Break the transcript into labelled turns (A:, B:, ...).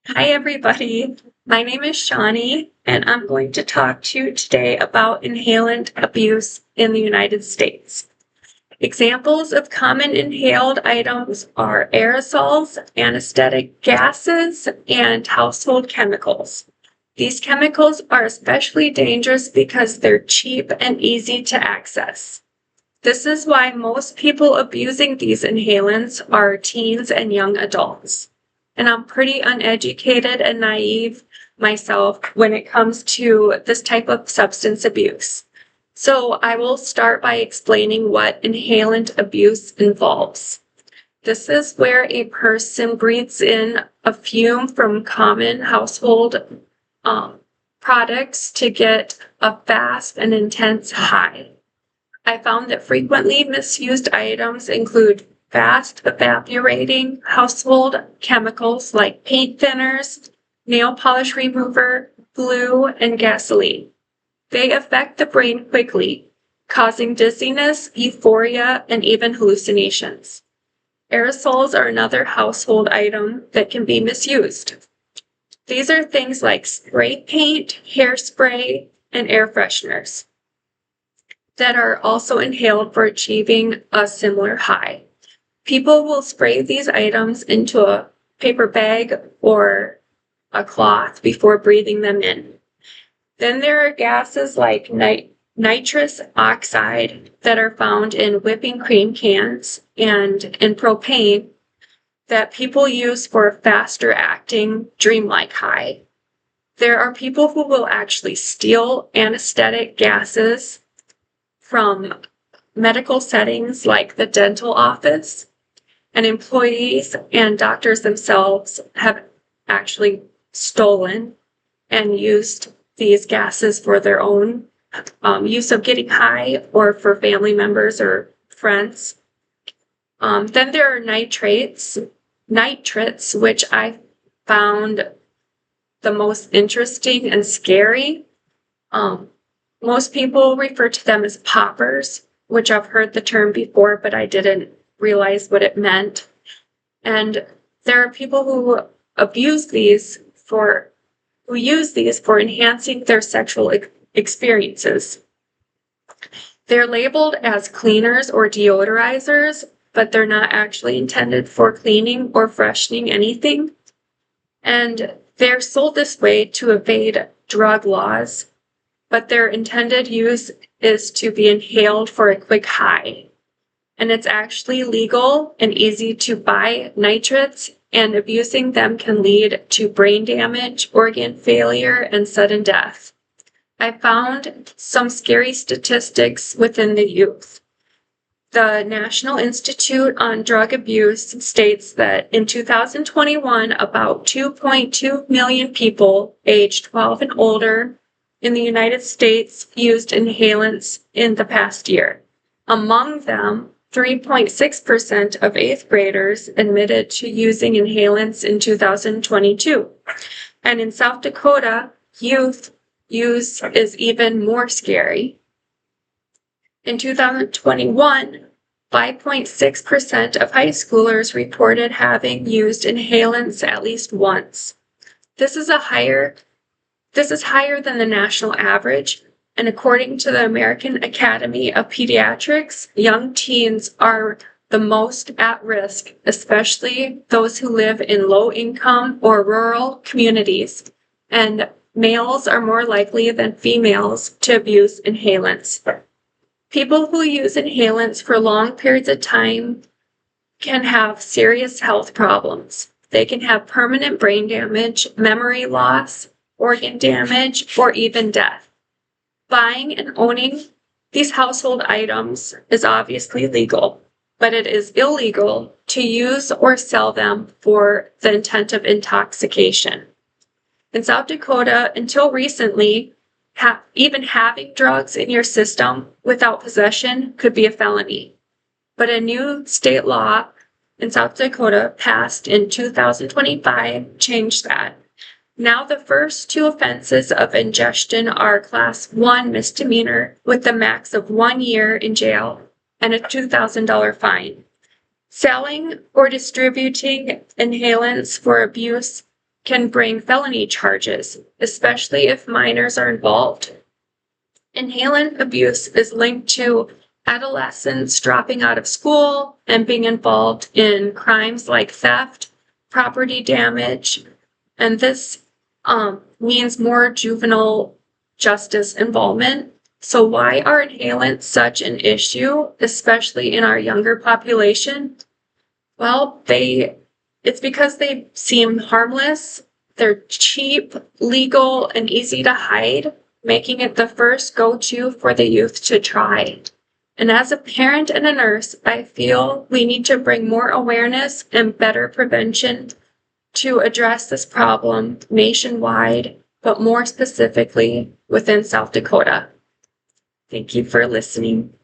A: Hi, everybody. My name is Shawnee, and I'm going to talk to you today about inhalant abuse in the United States. Examples of common inhaled items are aerosols, anesthetic gases, and household chemicals. These chemicals are especially dangerous because they're cheap and easy to access. This is why most people abusing these inhalants are teens and young adults. And I'm pretty uneducated and naive myself when it comes to this type of substance abuse. So I will start by explaining what inhalant abuse involves. This is where a person breathes in a fume from common household products to get a fast and intense high. I found that frequently misused items include fast evaporating household chemicals like paint thinners, nail polish remover, glue, and gasoline. They affect the brain quickly, causing dizziness, euphoria, and even hallucinations. Aerosols are another household item that can be misused. These are things like spray paint, hairspray, and air fresheners that are also inhaled for achieving a similar high. People will spray these items into a paper bag or a cloth before breathing them in. Then there are gases like nitrous oxide that are found in whipping cream cans and in propane that people use for a faster acting dreamlike high. There are people who will actually steal anesthetic gases from medical settings like the dental office, and employees and doctors themselves have actually stolen and used these gases for their own use of getting high or for family members or friends. Then there are nitrates, which I found the most interesting and scary. Most people refer to them as poppers, which I've heard the term before, but I didn't realize what it meant. And there are people who use these for enhancing their sexual experiences. They're labeled as cleaners or deodorizers, but they're not actually intended for cleaning or freshening anything. And they're sold this way to evade drug laws, but their intended use is to be inhaled for a quick high. And it's actually legal and easy to buy nitrates, and abusing them can lead to brain damage, organ failure, and sudden death. I found some scary statistics within the youth. The National Institute on Drug Abuse states that in 2021, about 2.2 million people aged 12 and older in the United States used inhalants in the past year. Among them, 3.6% of 8th graders admitted to using inhalants in 2022. And in South Dakota, youth use is even more scary. In 2021, 5.6% of high schoolers reported having used inhalants at least once. This is higher than the national average, and according to the American Academy of Pediatrics, young teens are the most at risk, especially those who live in low-income or rural communities, and males are more likely than females to abuse inhalants. People who use inhalants for long periods of time can have serious health problems. They can have permanent brain damage, memory loss, organ damage, or even death. Buying and owning these household items is obviously legal, but it is illegal to use or sell them for the intent of intoxication. In South Dakota, until recently, even having drugs in your system without possession could be a felony. But a new state law in South Dakota passed in 2025 changed that. Now the first two offenses of ingestion are Class 1 misdemeanor with the max of 1 year in jail and a $2,000 fine. Selling or distributing inhalants for abuse can bring felony charges, especially if minors are involved. Inhalant abuse is linked to adolescents dropping out of school and being involved in crimes like theft, property damage, and this means more juvenile justice involvement. So why are inhalants such an issue, especially in our younger population? Well, it's because they seem harmless, they're cheap, legal, and easy to hide, making it the first go-to for the youth to try. And as a parent and a nurse, I feel we need to bring more awareness and better prevention to address this problem nationwide, but more specifically within South Dakota. Thank you for listening.